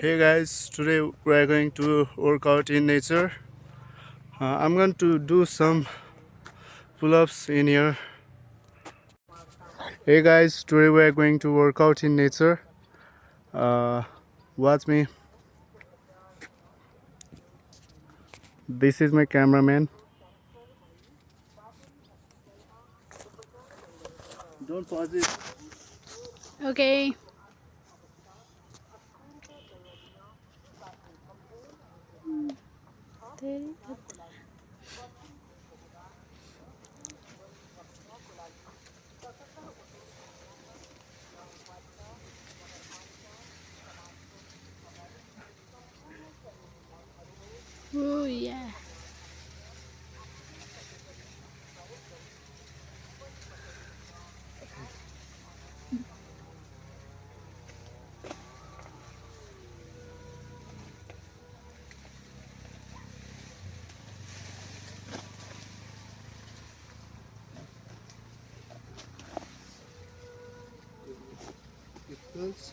Hey guys, today we are going to work out in nature. I'm going to do some pull-ups in here. Hey guys, today we are going to work out in nature. Uh, Watch me. This is my cameraman. Don't pause it. Okay. Oh yeah. It pulls.